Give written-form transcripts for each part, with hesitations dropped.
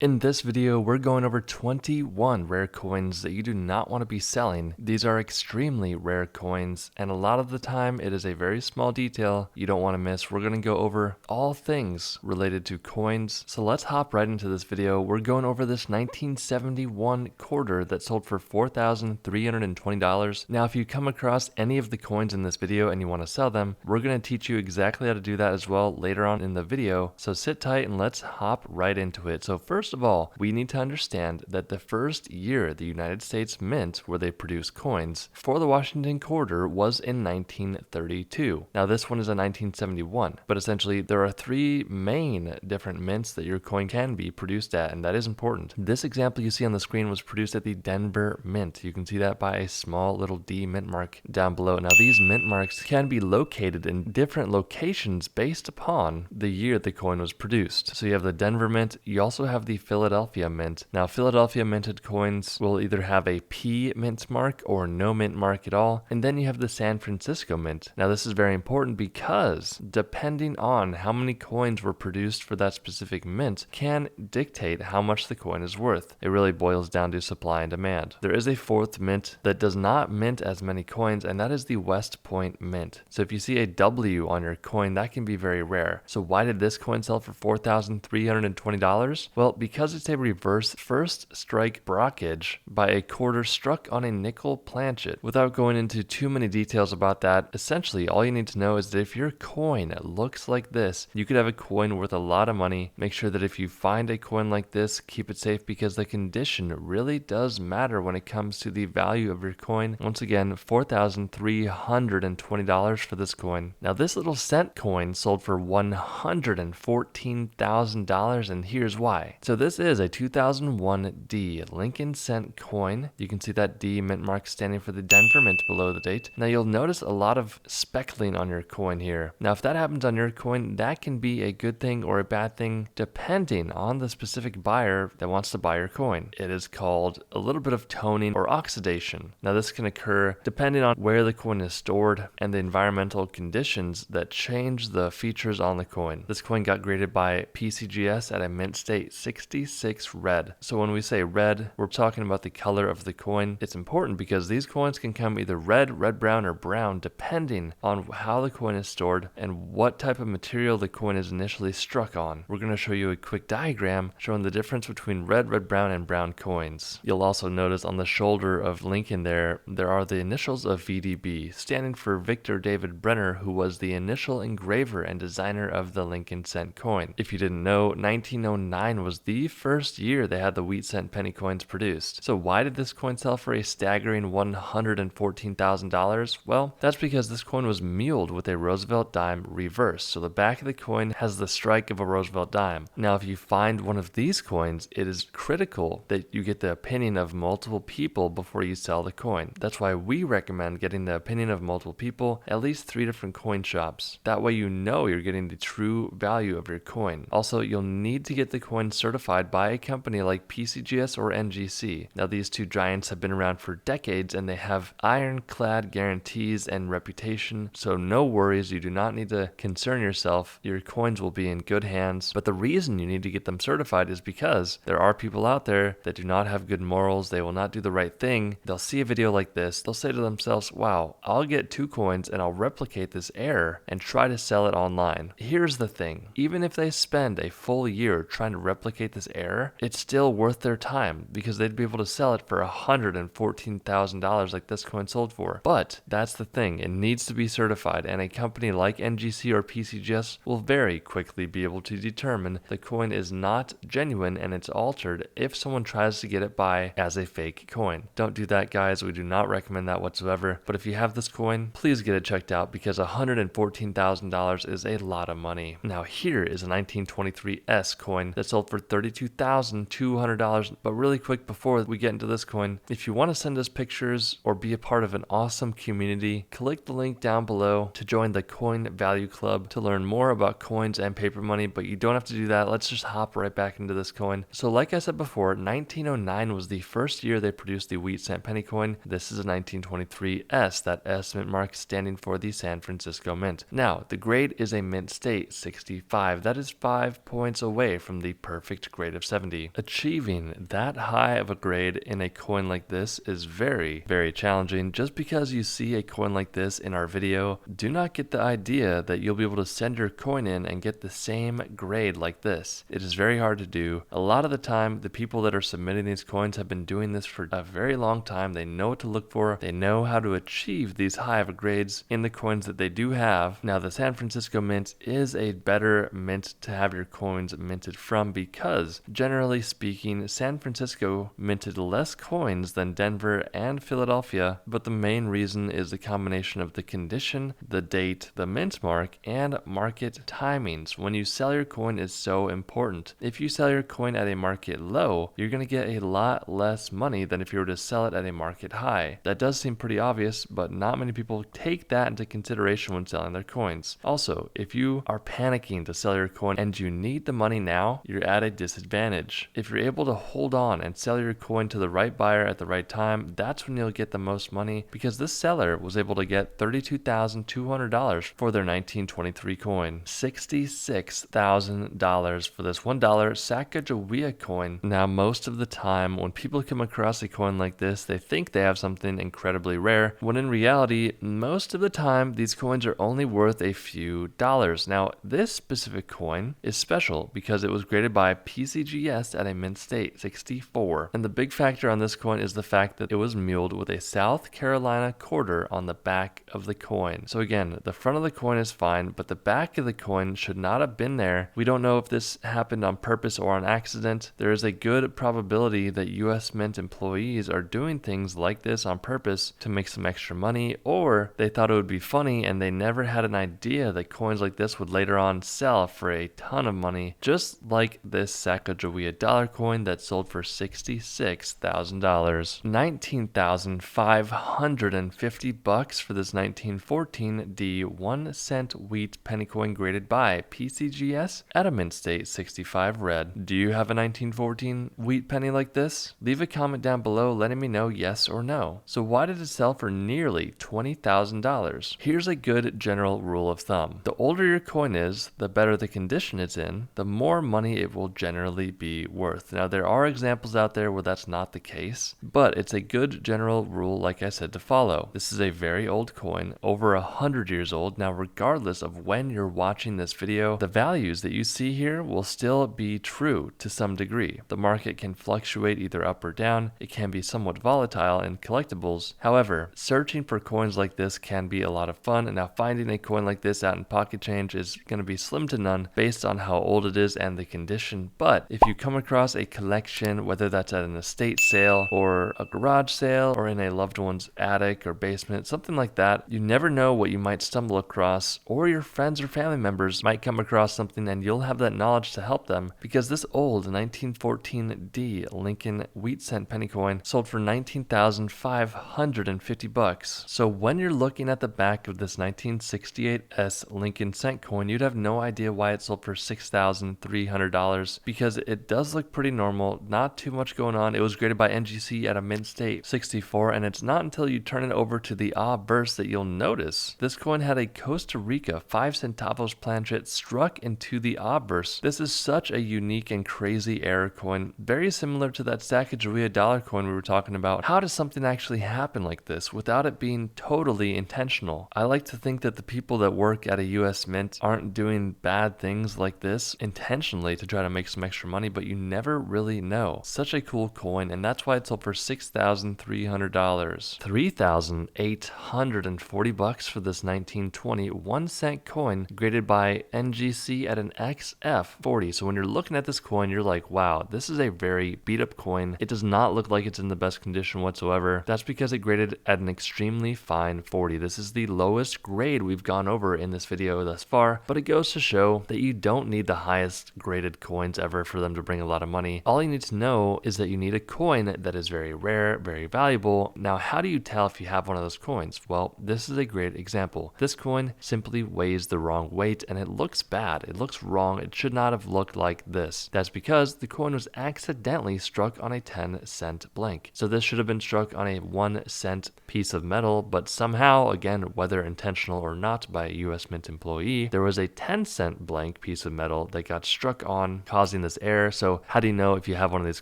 In this video, we're going over 21 rare coins that you do not want to be selling. These are extremely rare coins, and a lot of the time it is a very small detail you don't want to miss. We're going to go over all things related to coins. So let's hop right into this video. We're going over this 1971 quarter that sold for $4,320. Now, if you come across any of the coins in this video and you want to sell them, we're going to teach you exactly how to do that as well later on in the video. So sit tight and let's hop right into it. So first of all, we need to understand that the first year the United States Mint, where they produce coins, for the Washington quarter was in 1932. Now this one is a 1971, but essentially there are three main different mints that your coin can be produced at, and that is important. This example you see on the screen was produced at the Denver Mint. You can see that by a small little D mint mark down below. Now these mint marks can be located in different locations based upon the year the coin was produced. So you have the Denver Mint, you also have the Philadelphia Mint. Now Philadelphia minted coins will either have a P mint mark or no mint mark at all. And then you have the San Francisco Mint. Now this is very important because depending on how many coins were produced for that specific mint can dictate how much the coin is worth. It really boils down to supply and demand. There is a fourth mint that does not mint as many coins, and that is the West Point Mint. So if you see a W on your coin, that can be very rare. So why did this coin sell for $4,320? Well, because it's a reverse first strike brockage by a quarter struck on a nickel planchet. Without going into too many details about that, essentially all you need to know is that if your coin looks like this, you could have a coin worth a lot of money. Make sure that if you find a coin like this, keep it safe because the condition really does matter when it comes to the value of your coin. Once again, $4,320 for this coin. Now this little cent coin sold for $114,000, and here's why. So this is a 2001 D Lincoln cent coin. You can see that D mint mark standing for the Denver Mint below the date. Now you'll notice a lot of speckling on your coin here. Now if that happens on your coin, that can be a good thing or a bad thing depending on the specific buyer that wants to buy your coin. It is called a little bit of toning or oxidation. Now this can occur depending on where the coin is stored and the environmental conditions that change the features on the coin. This coin got graded by PCGS at a mint state 66 red. So when we say red, we're talking about the color of the coin. It's important because these coins can come either red, brown, or brown depending on how the coin is stored and what type of material the coin is initially struck on. We're going to show you a quick diagram showing the difference between red, brown, and brown coins. You'll also notice on the shoulder of Lincoln there are the initials of VDB, standing for Victor David Brenner, who was the initial engraver and designer of the Lincoln cent coin. If you didn't know, 1909 was the first year they had the wheat cent penny coins produced. So why did this coin sell for a staggering $114,000? Well, that's because this coin was muled with a Roosevelt dime reverse. So the back of the coin has the strike of a Roosevelt dime. Now, if you find one of these coins, it is critical that you get the opinion of multiple people before you sell the coin. That's why we recommend getting the opinion of multiple people, at least 3 different coin shops. That way you know you're getting the true value of your coin. Also, you'll need to get the coin certified by a company like PCGS or NGC. Now, these two giants have been around for decades and they have ironclad guarantees and reputation, so no worries, you do not need to concern yourself. Your coins will be in good hands. But the reason you need to get them certified is because there are people out there that do not have good morals. They will not do the right thing. They'll see a video like this. They'll say to themselves, wow, I'll get 2 coins and I'll replicate this error and try to sell it online. Here's the thing. Even if they spend a full year trying to replicate this error, it's still worth their time because they'd be able to sell it for $114,000 like this coin sold for. But that's the thing. It needs to be certified, and a company like NGC or PCGS will very quickly be able to determine the coin is not genuine and it's altered if someone tries to get it by as a fake coin. Don't do that, guys. We do not recommend that whatsoever. But if you have this coin, please get it checked out because $114,000 is a lot of money. Now here is a 1923 S coin that sold for $32,200. But really quick before we get into this coin, if you want to send us pictures or be a part of an awesome community, click the link down below to join the Coin Value Club to learn more about coins and paper money. But you don't have to do that. Let's just hop right back into this coin. So like I said before, 1909 was the first year they produced the wheat cent penny coin. This is a 1923 S, that S mint mark standing for the San Francisco Mint. Now, the grade is a mint state 65. That is 5 points away from the perfect grade of 70. Achieving that high of a grade in a coin like this is very, very challenging. Just because you see a coin like this in our video, do not get the idea that you'll be able to send your coin in and get the same grade like this. It is very hard to do. A lot of the time, the people that are submitting these coins have been doing this for a very long time. They know what to look for. They know how to achieve these high of grades in the coins that they do have. Now, the San Francisco Mint is a better mint to have your coins minted from because, generally speaking, San Francisco minted less coins than Denver and Philadelphia, but the main reason is the combination of the condition, the date, the mint mark, and market timings. When you sell your coin is so important. If you sell your coin at a market low, you're going to get a lot less money than if you were to sell it at a market high. That does seem pretty obvious, but not many people take that into consideration when selling their coins. Also, if you are panicking to sell your coin and you need the money now, you're at a disadvantage. If you're able to hold on and sell your coin to the right buyer at the right time, that's when you'll get the most money, because this seller was able to get $32,200 for their 1923 coin. $66,000 for this $1 Sacagawea coin. Now, most of the time when people come across a coin like this, they think they have something incredibly rare, when in reality, most of the time, these coins are only worth a few dollars. Now, this specific coin is special because it was graded by PCGS at a mint state, 64. And the big factor on this coin is the fact that it was muled with a South Carolina quarter on the back of the coin. So again, the front of the coin is fine, but the back of the coin should not have been there. We don't know if this happened on purpose or on accident. There is a good probability that US Mint employees are doing things like this on purpose to make some extra money, or they thought it would be funny and they never had an idea that coins like this would later on sell for a ton of money, just like this Sacagawea dollar coin that sold for $66,000. $19,550 for this 1914 D 1 cent wheat penny coin graded by PCGS at a mint state, 65 red. Do you have a 1914 wheat penny like this? Leave a comment down below letting me know yes or no. So why did it sell for nearly $20,000? Here's a good general rule of thumb. The older your coin is, the better the condition it's in, the more money it will generally be worth. Now, there are examples out there where that's not the case, but it's a good general rule, like I said, to follow. This is a very old coin, over 100 years old. Now, regardless of when you're watching this video, the values that you see here will still be true to some degree. The market can fluctuate either up or down. It can be somewhat volatile in collectibles. However, searching for coins like this can be a lot of fun, and now finding a coin like this out in Pocket Change is going to be slim to none based on how old it is and the condition. But if you come across a collection, whether that's at an estate sale or a garage sale or in a loved one's attic or basement, something like that, you never know what you might stumble across, or your friends or family members might come across something and you'll have that knowledge to help them, because this old 1914 D Lincoln wheat cent penny coin sold for $19,550. So when you're looking at the back of this 1968 S Lincoln cent coin, you'd have no idea why it sold for $6,300, because it does look pretty normal, not too much going on. It was graded by NGC at a mint state, 64, and it's not until you turn it over to the burst that you'll notice this coin had a Costa Rica 5 centavos planchet struck into the burst. This is such a unique and crazy error coin, very similar to that Sacagawea dollar coin we were talking about. How does something actually happen like this without it being totally intentional? I like to think that the people that work at a US Mint aren't doing bad things like this intentionally to try to make some extra money, but you never really know. Such a cool coin, and that's why it sold for $6,300. $3,840 for this 1920 1 cent coin graded by NGC at an XF40. So when you're looking at this coin, you're like, wow, this is a very beat up coin. It does not look like it's in the best condition whatsoever. That's because it graded at an extremely fine 40. This is the lowest grade we've gone over in this video thus far, but it goes to show that you don't need the highest graded coins ever for them to bring a lot of money. All you need to know is that you need a coin that is very rare, very valuable. Now, how do you tell if you have one of those coins? Well, this is a great example. This coin simply weighs the wrong weight and it looks bad. It looks wrong. It should not have looked like this. That's because the coin was accidentally struck on a 10-cent blank. So this should have been struck on a 1-cent piece of metal, but somehow, again, whether intentional or not by a US Mint employee, there was a 10-cent blank piece of metal that got struck on, causing causing this error. So how do you know if you have one of these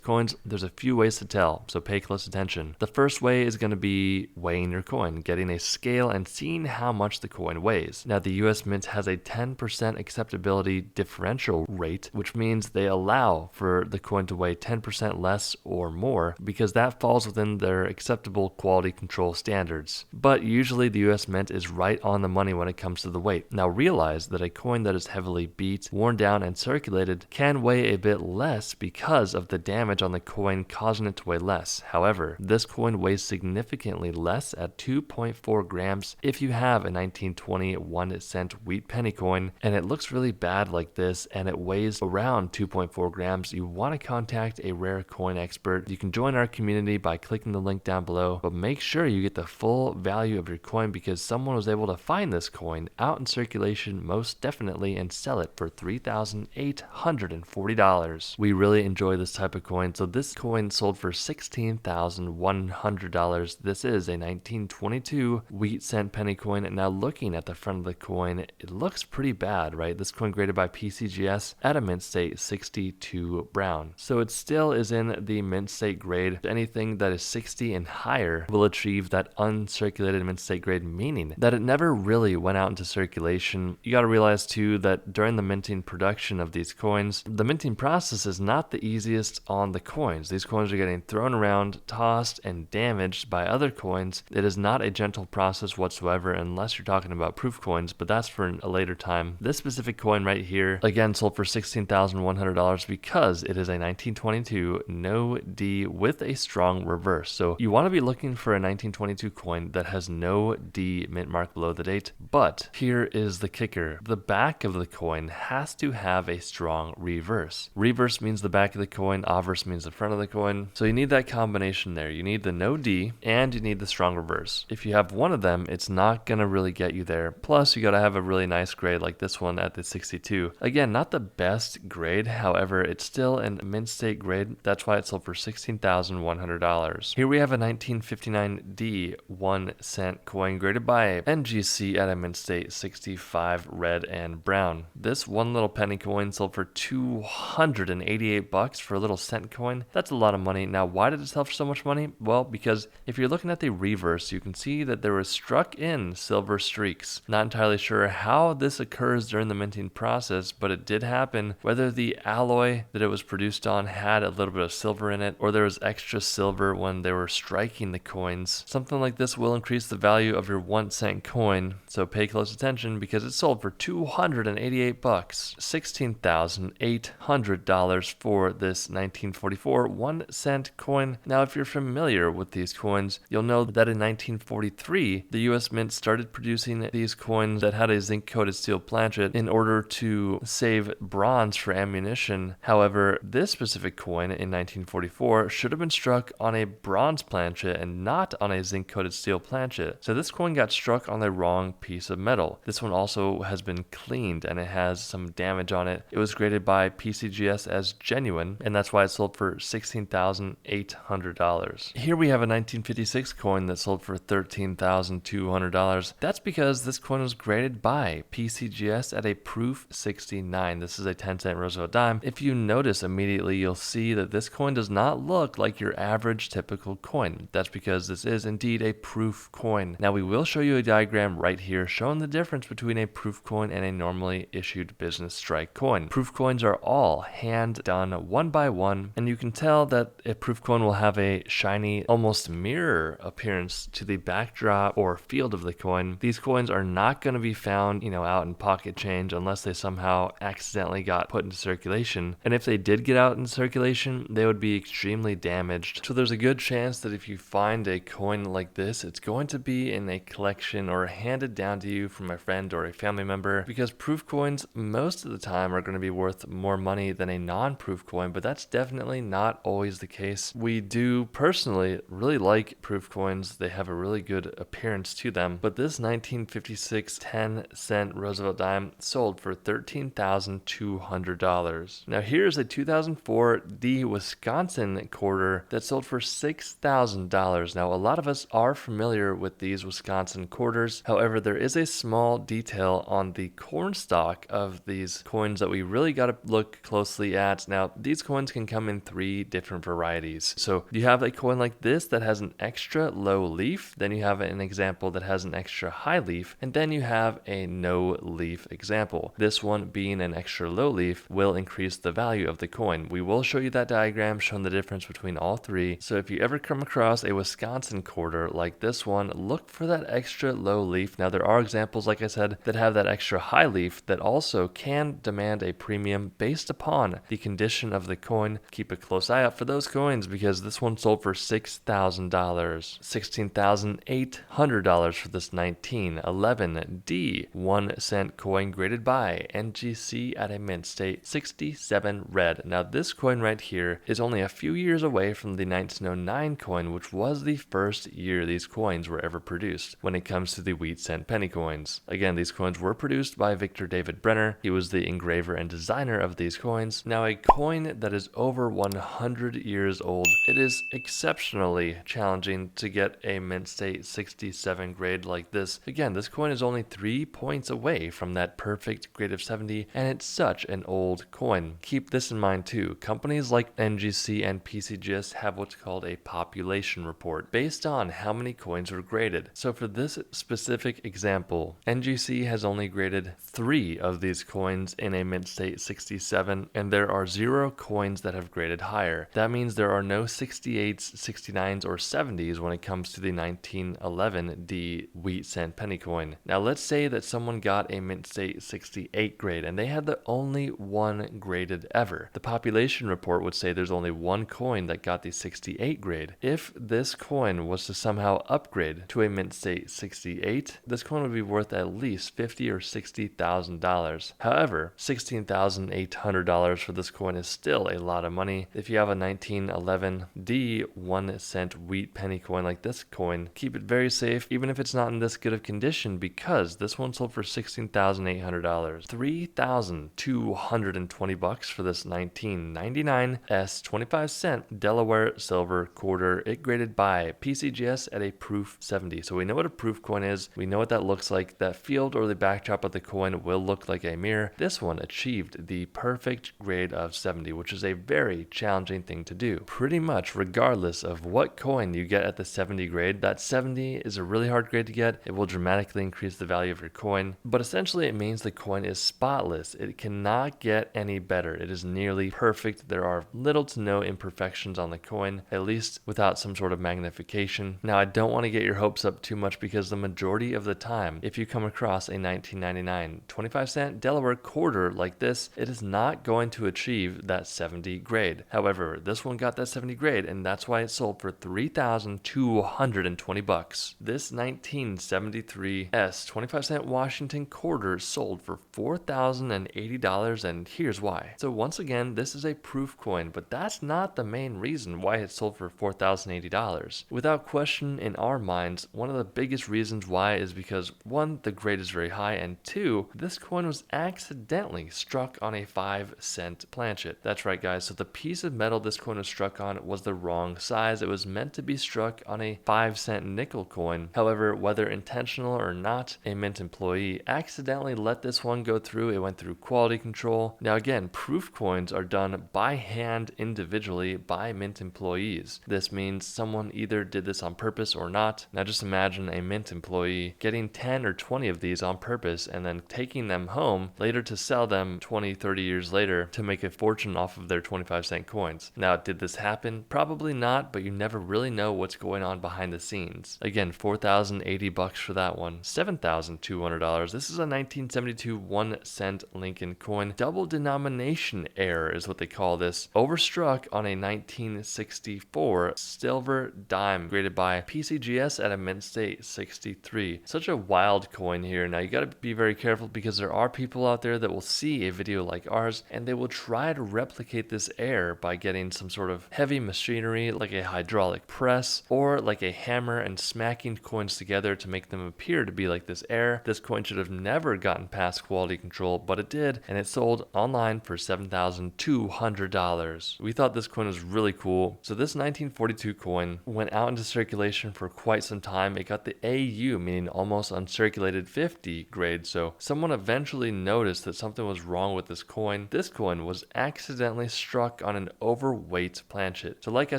coins? There's a few ways to tell, so pay close attention. The first way is going to be weighing your coin, getting a scale and seeing how much the coin weighs. Now the US Mint has a 10% acceptability differential rate, which means they allow for the coin to weigh 10% less or more because that falls within their acceptable quality control standards. But usually the US Mint is right on the money when it comes to the weight. Now realize that a coin that is heavily beat, worn down, and circulated can weigh a bit less because of the damage on the coin causing it to weigh less. However, this coin weighs significantly less at 2.4 grams if you have a 1920 1-cent wheat penny coin and it looks really bad like this and it weighs around 2.4 grams, you want to contact a rare coin expert. You can join our community by clicking the link down below, but make sure you get the full value of your coin because someone was able to find this coin out in circulation most definitely and sell it for $3,840. We really enjoy this type of coin. So this coin sold for $16,100. This is a 1922 wheat cent penny coin. And now looking at the front of the coin, it looks pretty bad, right? This coin graded by PCGS at a mint state 62 brown. So it still is in the mint state grade. Anything that is 60 and higher will achieve that uncirculated mint state grade, meaning that it never really went out into circulation. You got to realize too that during the minting production of these coins, the minting process is not the easiest on the coins. These coins are getting thrown around, tossed, and damaged by other coins. It is not a gentle process whatsoever unless you're talking about proof coins, but that's for a later time. This specific coin right here, again, sold for $16,100 because it is a 1922 no D with a strong reverse. So you want to be looking for a 1922 coin that has no D mint mark below the date, but here is the kicker. The back of the coin has to have a strong reverse. Reverse means the back of the coin, obverse means the front of the coin. So you need that combination there. You need the no D and you need the strong reverse. If you have one of them, it's not going to really get you there. Plus, you got to have a really nice grade like this one at the 62. Again, not the best grade. However, it's still an mint state grade. That's why it sold for $16,100. Here we have a 1959D 1-cent coin graded by NGC at a mint state 65 red and brown. This one little penny coin sold for $288 for a little cent coin. That's a lot of money. Now, why did it sell for so much money? Well, because if you're looking at the reverse, you can see that there was struck in silver streaks. Not entirely sure how this occurs during the minting process, but it did happen. Whether the alloy that it was produced on had a little bit of silver in it, or there was extra silver when they were striking the coins. Something like this will increase the value of your 1-cent coin, so pay close attention because it sold for $288, $16,800 for this 1944 1-cent coin. Now, if you're familiar with these coins, you'll know that in 1943, the US Mint started producing these coins that had a zinc-coated steel planchet in order to save bronze for ammunition. However, this specific coin in 1944 should have been struck on a bronze planchet and not on a zinc-coated steel planchet. So this coin got struck on the wrong piece of metal. This one also has been cleaned and it has some damage on it. It was graded by PCGS as genuine, and that's why it sold for $16,800. Here we have a 1956 coin that sold for $13,200. That's because this coin was graded by PCGS at a proof 69. This is a 10-cent Roosevelt dime. If you notice immediately, you'll see that this coin does not look like your average typical coin. That's because this is indeed a proof coin. Now, we will show you a diagram right here showing the difference between a proof coin and a normally issued business strike coin. Proof coins are all hand done one by one, and you can tell that a proof coin will have a shiny, almost mirror appearance to the backdrop or field of the coin. These coins are not going to be found, out in pocket change unless they somehow accidentally got put into circulation. And if they did get out in circulation, they would be extremely damaged. So there's a good chance that if you find a coin like this, it's going to be in a collection or handed down to you from a friend or a family member, because proof coins most of the time are going to be worth more money than a non-proof coin, but that's definitely not always the case. We do personally really like proof coins. They have a really good appearance to them, but this 1956 10-cent Roosevelt dime sold for $13,200. Now here's a 2004 D Wisconsin quarter that sold for $6,000. Now a lot of us are familiar with these Wisconsin quarters. However, there is a small detail on the corn stalk of these coins that we really got to look closely at. Now, these coins can come in 3 different varieties. So you have a coin like this that has an extra low leaf, then you have an example that has an extra high leaf, and then you have a no leaf example. This one being an extra low leaf will increase the value of the coin. We will show you that diagram showing the difference between all 3. So if you ever come across a Wisconsin quarter like this one, look for that extra low leaf. Now there are examples, like I said, that have that extra high leaf that also can demand a premium based upon the condition of the coin. Keep a close eye out for those coins because this one sold for $6,000. $16,800 for this 1911D 1 cent coin graded by NGC at a mint state 67 red. Now this coin right here is only a few years away from the 1909 coin, which was the first year these coins were ever produced when it comes to the wheat cent penny coins. Again, these coins were produced by Victor David Brenner. He was the engraver and designer of these coins. Now a coin that is over 100 years old, it is exceptionally challenging to get a mint state 67 grade like this. Again, this coin is only 3 points away from that perfect grade of 70, and it's such an old coin. Keep this in mind too. Companies like NGC and PCGS have what's called a population report based on how many coins were graded. So for this specific example, NGC has only graded 3 of these coins in a mint state 67, and there are 0 coins that have graded higher. That means there are no 68s, 69s, or 70s when it comes to the 1911D wheat cent penny coin. Now let's say that someone got a mint state 68 grade and they had the only one graded ever. The population report would say there's only 1 coin that got the 68 grade. If this coin was to somehow upgrade to a mint state 68, this coin would be worth at least $50,000 or $60,000. However, $16,800 for this coin is still a lot of money. If you have a 1911D 1 cent wheat penny coin like this coin, keep it very safe even if it's not in this good of condition, because this one sold for $16,800. $3,220 for this 1999 S 25 cent Delaware silver quarter. It graded by PCGS at a proof 70. So we know what a proof coin is. We know what that looks like. That field or the backdrop of the coin will look like a mirror. This one achieved the perfect grade of 70, which is a very challenging thing to do. Pretty much regardless of what coin you get at the 70 grade, that 70 is a really hard grade to get. It will dramatically increase the value of your coin, but essentially it means the coin is spotless. It cannot get any better. It is nearly perfect. There are little to no imperfections on the coin, at least without some sort of magnification. Now I don't want to get your hopes up too much because the majority of the time, if you come across a 1999 25 cent Delaware quarter like this, it is not going to achieve that 70 grade. However, this one got that 70 grade, and that's why it sold for $3,220. This 1973 S 25 cent Washington quarter sold for $4,080, and here's why. So once again, this is a proof coin, but that's not the main reason why it sold for $4,080. Without question, in our minds, one of the biggest reasons why is because 1, the grade is very high, and 2, this coin was accidentally struck on a 5 cent planchet. That's right, guys. So the piece of metal this coin was struck on was the wrong size. It was meant to be struck on a 5 cent nickel coin. However, whether intentional or not, a Mint employee accidentally let this one go through. It went through quality control. Now again, proof coins are done by hand individually by Mint employees. This means someone either did this on purpose or not. Now just imagine a Mint employee getting 10 or 20 of these on purpose and then taking them home later to sell them 20, 30 years later to make a fortune off of their 25 cent coins. Now, did this happen? Probably not, but you never really know what's going on behind the scenes. Again, $4,080 for that one. $7,200. This is a 1972 1 cent Lincoln coin. Double denomination error is what they call this. Overstruck on a 1964 silver dime graded by PCGS at a mint state 63. Such a wild coin here. Now you got to be very careful because there are people out there that will see a video like ours and they will try to replicate this error by getting some sort of heavy machinery like a hydraulic press or like a hammer and smacking coins together to make them appear to be like this error. This coin should have never gotten past quality control, but it did, and it sold online for $7,200. We thought this coin was really cool. So this 1942 coin went out into circulation for quite some time. It got the AU, meaning almost uncirculated 50 grade. So someone eventually noticed that something was wrong with this coin. this coin was accidentally struck on an overweight planchet. So like I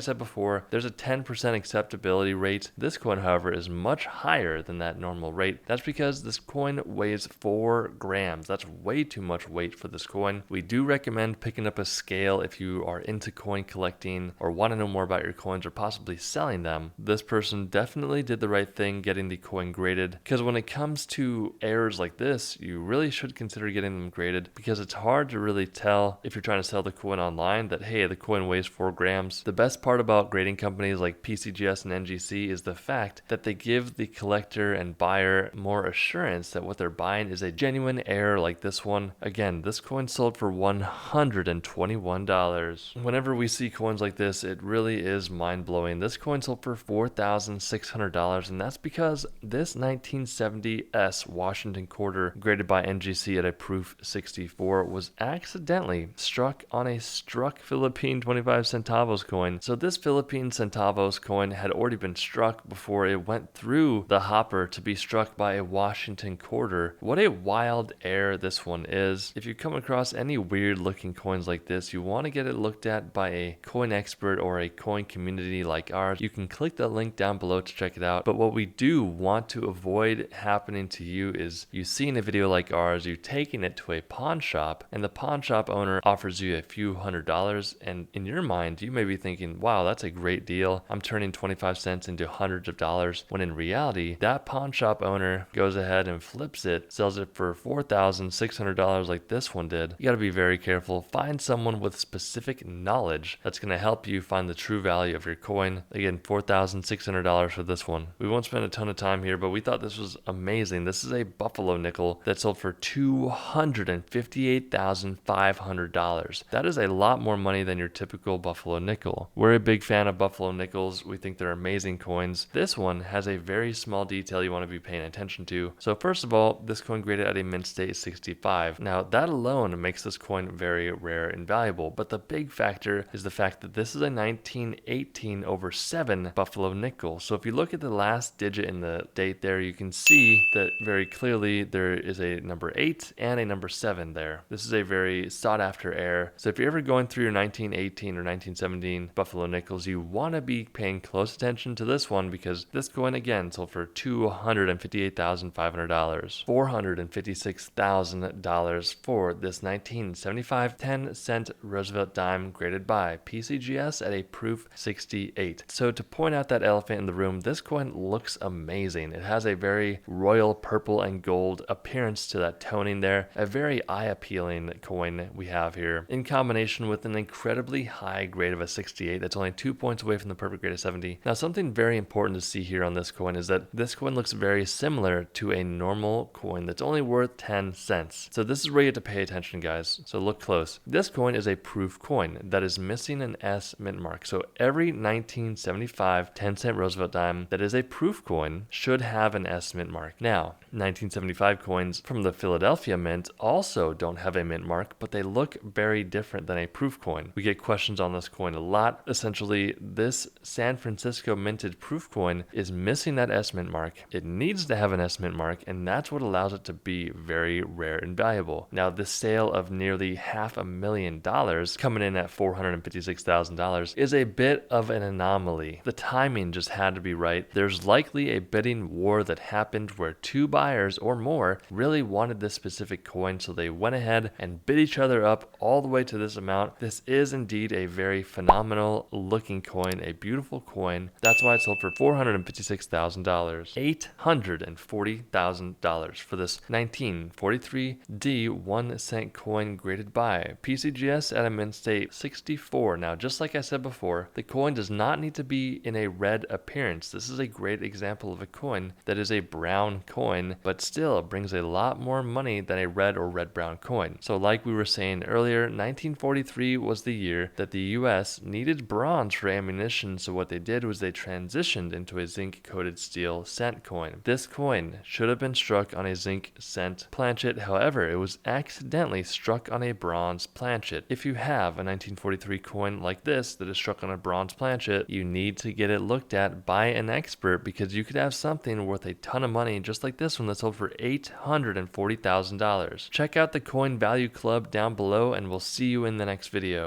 said before, there's a 10% acceptability rate. This coin, however, is much higher than that normal rate. That's because this coin weighs 4 grams. That's way too much weight for this coin. We do recommend picking up a scale if you are into coin collecting or want to know more about your coins or possibly selling them. This person definitely did the right thing getting the coin graded, because when it comes to errors like this, you really should consider getting them graded, because it's hard to really tell if you're trying to sell the coin online that, hey, the coin weighs 4 grams. The best part about grading companies like PCGS and NGC is the fact that they give the collector and buyer more assurance that what they're buying is a genuine error like this one. Again, this coin sold for $121. Whenever we see coins like this, it really is mind-blowing. This coin sold for $4,600, and that's because this 1970S Washington quarter graded by NGC at a proof 64 was accidentally struck on a struck Philippine 25 centavos coin. So this Philippine centavos coin had already been struck before it went through the hopper to be struck by a Washington quarter. What a wild error this one is. If you come across any weird looking coins like this, you want to get it looked at by a coin expert or a coin community like ours. You can click the link down below to check it out. But what we do want to avoid happening to you is you seeing a video like ours, you taking it to a pawn shop, and the pawn shop owner offers you a few $100s, and in your mind you may be thinking, wow, that's a great deal, I'm turning 25 cents into hundreds of dollars, when in reality that pawn shop owner goes ahead and flips it, sells it for $4,600 like this one did. You got to be very careful. Find someone with specific knowledge that's going to help you find the true value of your coin. Again, $4,600 for this one. We won't spend a ton of time here, but we thought this was amazing. This is a Buffalo nickel that sold for $258,500. That is a lot more money than your typical Buffalo nickel. We're a big fan of Buffalo nickels. We think they're amazing coins. This one has a very small detail you want to be paying attention to. So first of all, this coin graded at a mint state 65. Now that alone makes this coin very rare and valuable, but the big factor is the fact that this is a 1918/7 Buffalo nickel. So if you look at the last digit in the date there, you can see that very clearly there is a number 8 and a number 7 there. This is a very sought after error. So if you're ever going through your 1918 or 1917 Buffalo nickels, you want to be paying close attention to this one, because this coin again sold for $258,500. $456,000 for this 1975 10-cent Roosevelt dime graded by PCGS at a proof 68. So to point out that elephant in the room, this coin looks amazing. It has a very royal purple and gold appearance to that toning there. A very eye-appealing coin we have here, in combination with an incredibly high grade of a 68 that's only 2 points away from the perfect grade of 70. Now something very important to see here on this coin is that this coin looks very similar to a normal coin that's only worth 10 cents. So this is where you have to pay attention, guys. So look close. This coin is a proof coin that is missing an S mint mark. So every 1975 10-cent Roosevelt dime that is a proof coin should have an S mint mark. Now, 1975 coins from the Philadelphia Mint also don't have a mint mark, but they look very different than a proof coin. We get questions on this coin a lot. Essentially, this San Francisco minted proof coin is missing that S mint mark. It needs to have an S mint mark, and that's what allows it to be very rare and valuable. Now, this sale of nearly $500,000 coming in at $456,000 is a bit of an anomaly. The timing just had to be right. There's likely a bidding war that happened where two buyers or more really wanted this specific coin, so they went ahead and bid each other up all the way to this amount. This is indeed a very phenomenal looking coin, a beautiful coin. That's why it sold for $456,000. $840,000 for this 1943 D 1 cent coin graded by PCGS at a mint state 64. Now, just like I said before, the coin does not need to be in a red appearance. This is a great example of a coin that is a brown coin, but still brings a lot more money than a red or red-brown coin. So like we were saying earlier, 1943 was the year that the US needed bronze for ammunition, so what they did was they transitioned into a zinc-coated steel cent coin. This coin should have been struck on a zinc cent planchet, however, it was accidentally struck on a bronze planchet. If you have a 1943 coin like this that is struck on a bronze planchet, you need to get it looked at by an expert, because you could have something worth a ton of money just like this one that sold for $840,000. Check out the Coin Value Club sub down below, and we'll see you in the next video.